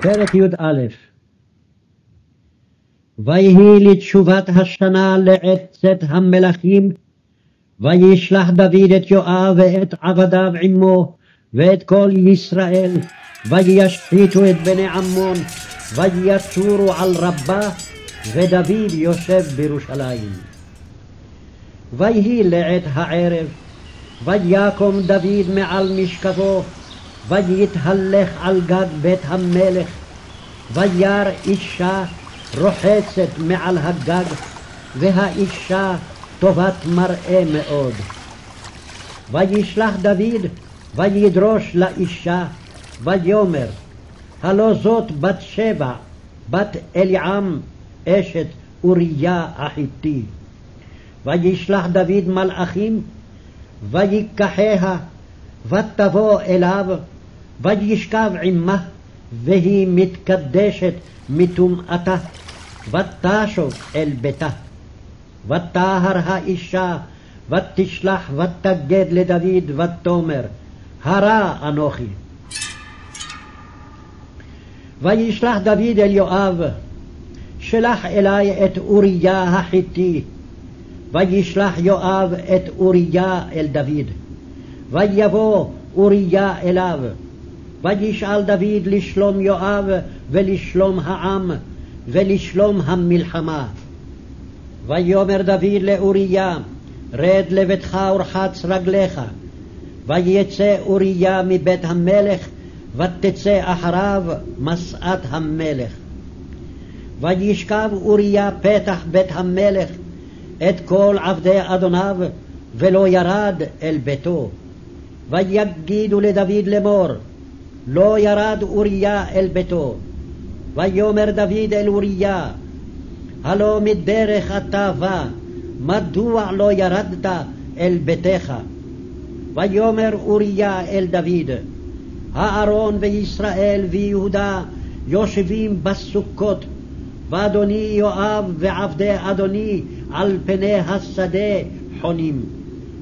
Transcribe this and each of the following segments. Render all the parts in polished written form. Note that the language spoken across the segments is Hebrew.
פרק י"א. ויהי לתשובת השנה לעת צאת המלכים, וישלח דוד את יואב ואת עבדיו עמו ואת כל ישראל, וישחיתו את בני עמון, ויצורו על רבה, ודוד יושב בירושלים. ויהי לעת הערב, ויקום דוד מעל משכבו, ויתהלך על גג בית המלך, וירא אישה רוחצת מעל הגג, והאישה טובת מראה מאוד. וישלח דוד וידרוש לאישה, ויאמר, הלא זאת בת שבע, בת אליעם, אשת אוריה החיתי. וישלח דוד מלאכים, ויקחיה, ותבוא אליו, וישכב עמה, והיא מתקדשת מטומאתה, ותשוב אל ביתה. ותהר האישה, ותשלח ותגד לדוד, ותאמר, הרע אנוכי. וישלח דוד אל יואב, שלח אלי את אוריה החיתי. וישלח יואב את אוריה אל דוד. ויבוא אוריה אליו, וישאל דוד לשלום יואב ולשלום העם ולשלום המלחמה. ויאמר דוד לאוריה, רד לביתך ורחץ רגליך. ויצא אוריה מבית המלך, ותצא אחריו משאת המלך. וישכב אוריה פתח בית המלך את כל עבדי אדוניו, ולא ירד אל ביתו. ויגידו לדוד לאמור, לא ירד אוריה אל ביתו. ויאמר דוד אל אוריה, הלא מדרך אתה בא, מדוע לא ירדת אל ביתך? ויאמר אוריה אל דוד, הארון וישראל ויהודה יושבים בסוכות, ואדוני יואב ועבדי אדוני על פני השדה חונים.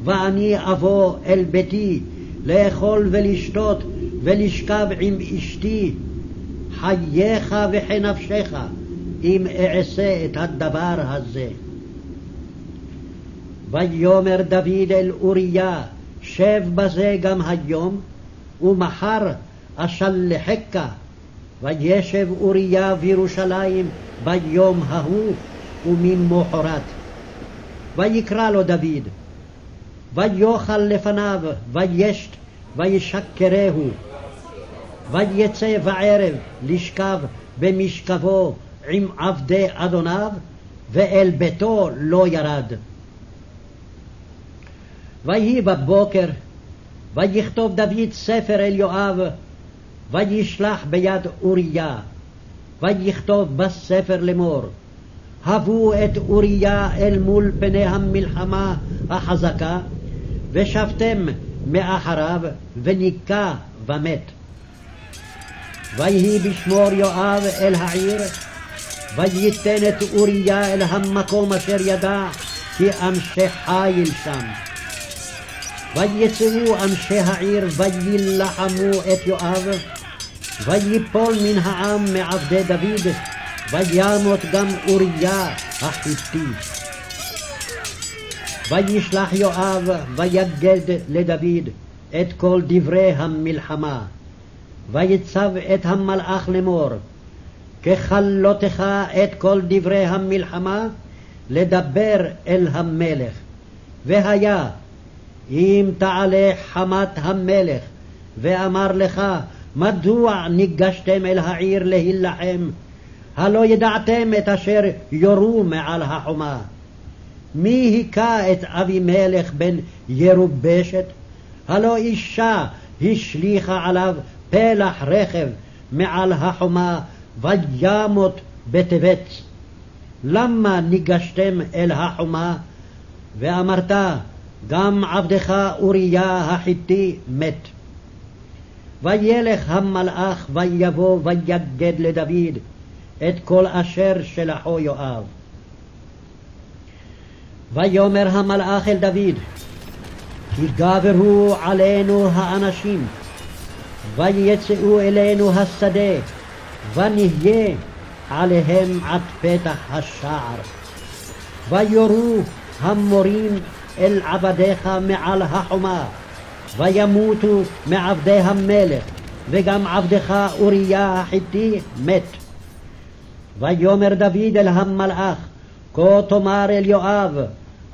ואני אבוא אל ביתי לאכול ולשתות ולשכב עם אשתי. חייך וחנפשך אם אעשה את הדבר הזה. ויאמר דוד אל אוריה, שב בזה גם היום, ומחר אשלחך. וישב אוריה בירושלים ביום ההוא וממחרת. ויקרא לו דוד, ויאכל לפניו, וישת, וישכרהו. ויצא בערב לשכב במשכבו עם עבדי אדוניו, ואל ביתו לא ירד. ויהי בבוקר, ויכתוב דוד ספר אל יואב, וישלח ביד אוריה. ויכתוב בספר לאמור, הבו את אוריה אל מול פני המלחמה החזקה, ושבתם מאחריו, וניקה ומת. ויהי בשמור יואב אל העיר, וייתן את אוריה אל המקום אשר ידע, כי אנשי חיל שם. ויצאו אנשי העיר, וילחמו את יואב, ויפול מן העם מעבדי דוד, וימות גם אוריה החיתי. וישלח יואב ויגד לדוד את כל דברי המלחמה. ויצב את המלאך לאמור, ככלותך את כל דברי המלחמה לדבר אל המלך. והיה אם תעלה חמת המלך ואמר לך, מדוע ניגשתם אל העיר להילחם? הלא ידעתם את אשר יורו מעל החומה. מי היכה את אבימלך בן ירובשת? הלא אישה השליכה עליו פלח רכב מעל החומה, וימות בטבץ. למה ניגשתם אל החומה? ואמרת, גם עבדך אוריה החיתי מת. וילך המלאך ויבוא ויגד לדוד את כל אשר שלחו יואב. ויאמר המלאך אל דוד, כי גברו עלינו האנשים, ויצאו אלינו השדה, ונהיה עליהם עד פתח השער. ויורו המורים אל עבדיך מעל החומה, וימותו מעבדי המלך, וגם עבדך אוריה החיתי מת. ויאמר דוד אל המלאך, כה תאמר אל יואב,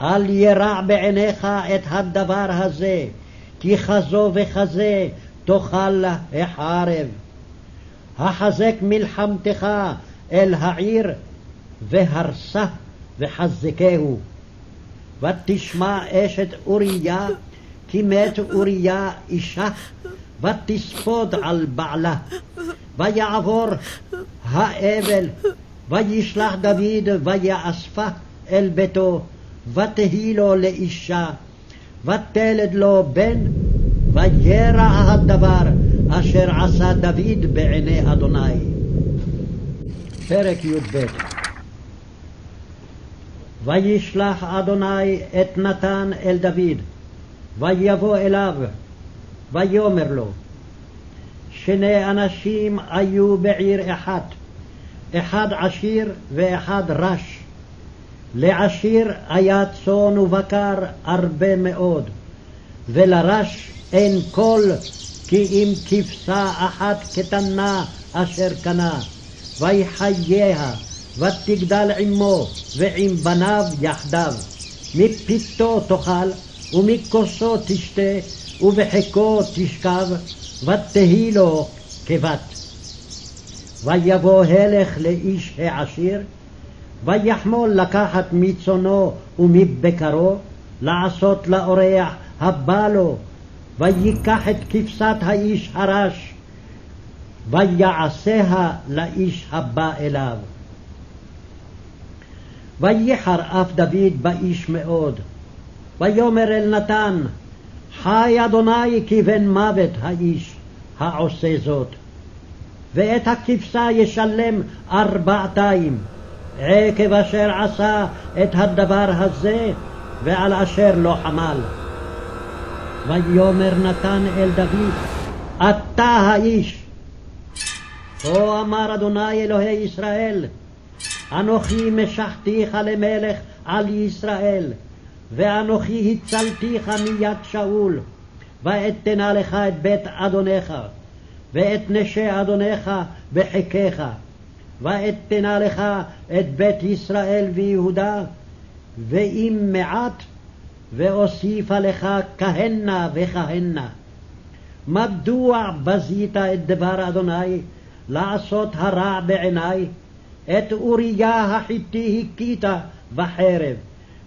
אל ירע בעיניך את הדבר הזה, כי כזו וכזה תאכל החרב. החזק מלחמתך אל העיר, והרסה וחזקהו. ותשמע אשת אוריה, כי מת אוריה אישה, ותספוד על בעלה. ויעבור האבל, וישלח דוד ויאספה אל ביתו, ותהי לו לאישה, ותלד לו בן, וירע הדבר אשר עשה דוד בעיני אדוני. פרק י"ב. וישלח אדוני את נתן אל דוד, ויבוא אליו, ויאמר לו, שני אנשים היו בעיר אחת, אחד עשיר ואחד רש. לעשיר היה צאן ובקר הרבה מאוד, ולרש אין כל, כי אם כבשה אחת קטנה אשר קנה, ויחייה, ותגדל עמו ועם בניו יחדיו. מפיתו תאכל, ומכוסו תשתה, ובחיקו תשכב, ותהי לו כבת. ויבוא הלך לאיש העשיר, ויחמול לקחת מצונו ומבקרו, לעשות לאורח הבא לו, ויקח את כבשת האיש הרש, ויעשיה לאיש הבא אליו. וייחר אף דוד באיש מאוד, ויאמר אל נתן, חי אדוני כי בן מוות האיש העושה זאת, ואת הכבשה ישלם 400, עקב אשר עשה את הדבר הזה, ועל אשר לא חמל. ויאמר נתן אל דוד, אתה האיש. כה אמר אדוני אלוהי ישראל, אנוכי משחתיך למלך על ישראל, ואנוכי הצלתיך מיד שאול, ואתנה לך את בית אדונך, ואת נשי אדונך בחיקיך, ואתנה לך את בית ישראל ויהודה, ואם מעט, ואוסיפה לך כהנה וכהנה. מדוע בזית את דבר אדוני לעשות הרע בעיני? את אוריה החיתי הכית בחרב,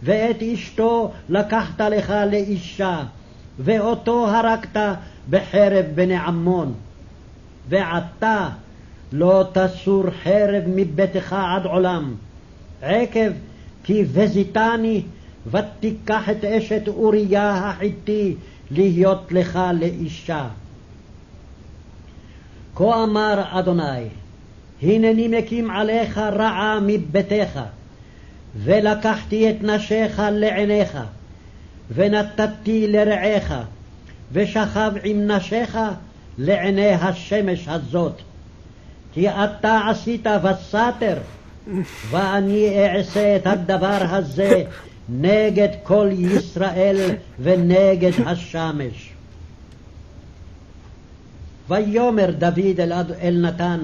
ואת אשתו לקחת לך לאישה, ואותו הרגת בחרב בני עמון. ועתה לא תסור חרב מביתך עד עולם, עקב כי בזיתני, ותיקח את אשת אוריה החיתי להיות לך לאישה. כה אמר אדוני, הנני מקים עליך רעה מביתך, ולקחתי את נשיך לעיניך, ונתתי לרעך, ושכב עם נשיך לעיני השמש הזאת. כי אתה עשית וסתר, ואני אעשה את הדבר הזה נגד כל ישראל ונגד השמש. ויאמר דוד אל נתן,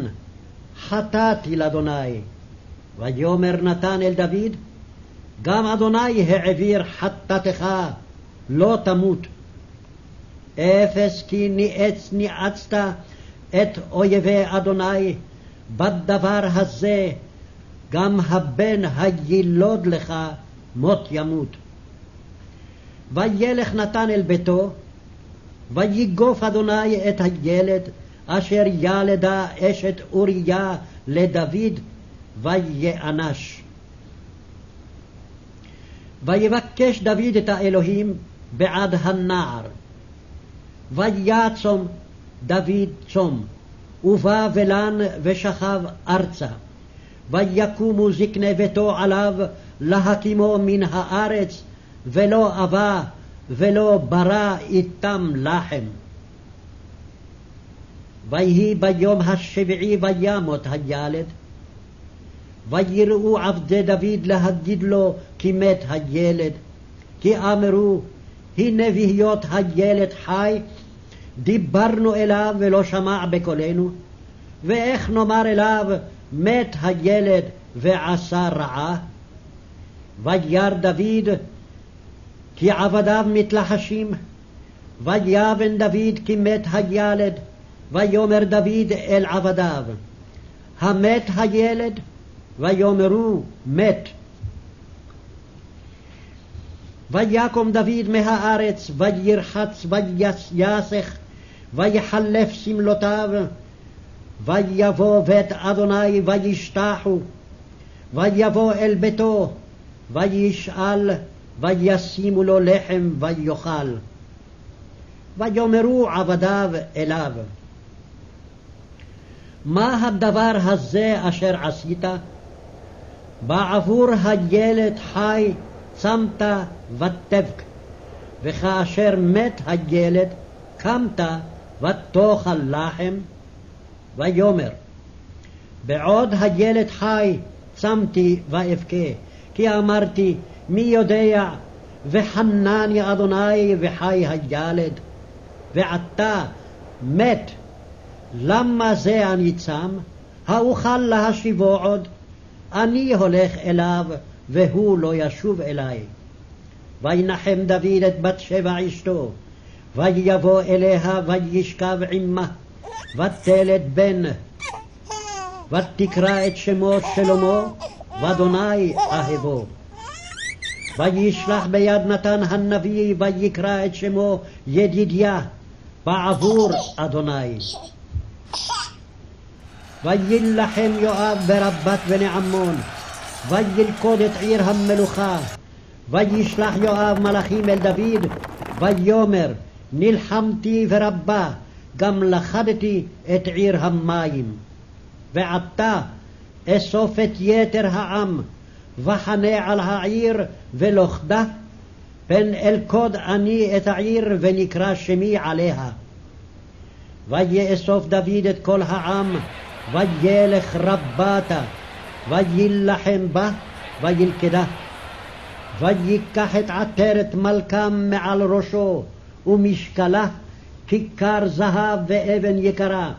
חטאתי לאדוני. ויאמר נתן אל דוד, גם אדוני העביר חטאתך, לא תמות. אפס כי ניאצת את אויבי אדוני בדבר הזה, גם הבן הילוד לך מות ימות. וילך נתן אל ביתו, ויגוף אדוני את הילד אשר ילדה אשת אוריה לדוד, ויאנש. ויבקש דוד את האלוהים בעד הנער. ויעצום דוד צום, ובא ולן ושכב ארצה. ויקומו זקני ביתו עליו להקימו מן הארץ, ולא אבה ולא ברא איתם לחם. ויהי ביום השביעי וימות הילד. ויראו עבדי דוד להגיד לו כי מת הילד. כי אמרו, הנה בהיות הילד חי, דיברנו אליו ולא שמע בקולנו, ואיך נאמר אליו מת הילד ועשה רעה? וירא דוד כי עבדיו מתלחשים, ויבן דוד כי מת הילד, ויאמר דוד אל עבדיו, המת הילד? ויאמרו מת. ויקום דוד מהארץ, וירחץ ויסך, ויחלף שמלותיו, ויבוא בית אדוני וישתחו, ויבוא אל ביתו, וישאל, וישימו לו לחם ויאכל. ויאמרו עבדיו אליו, מה הדבר הזה אשר עשית? בעבור הילד חי צמת ותבק, וכאשר מת הילד קמת ותאכל לחם. ויאמר, בעוד הילד חי צמתי ואבכה, כי אמרתי מי יודע וחנני אדוני וחי הילד, ועתה מת, למה זה אני צם? האוכל להשיבו עוד? אני הולך אליו והוא לא ישוב אלי. וינחם דוד את בת שבע אשתו, ויבוא אליה וישכב עמה, ותלד בן, ותקרא את שמו שלמה, ואדוני אהבו. וישלח ביד נתן הנביא, ויקרא את שמו ידידיה, בעבור אדוני. וילחם יואב ברבת בני עמון, וילכוד את עיר המלוכה. וישלח יואב מלאכים אל דוד, ויאמר, נלחמתי ורבה, גם לכדתי את עיר המים. ועתה אסוף את יתר העם, וחנה על העיר ולוכדה, פן אלכוד אני את העיר ונקרא שמי עליה. ויאסוף דוד את כל העם, וילך רבתה, וילחם בה, וילכדה. ויקח את עטרת מלכם מעל ראשו, ומשקלה כיכר זהב ואבן יקרה,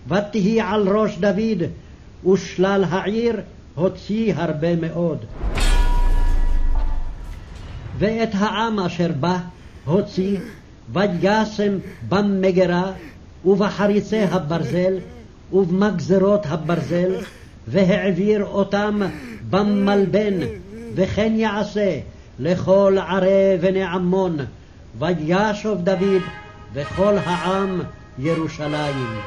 ותהי על ראש דוד, ושלל העיר הוציא הרבה מאוד. ואת העם אשר בא הוציא, וישם במגרה, ובחריצי הברזל, ובמגזרות הברזל, והעביר אותם במלבן, וכן יעשה לכל ערי בני עמון. וישוב דוד וכל העם ירושלים.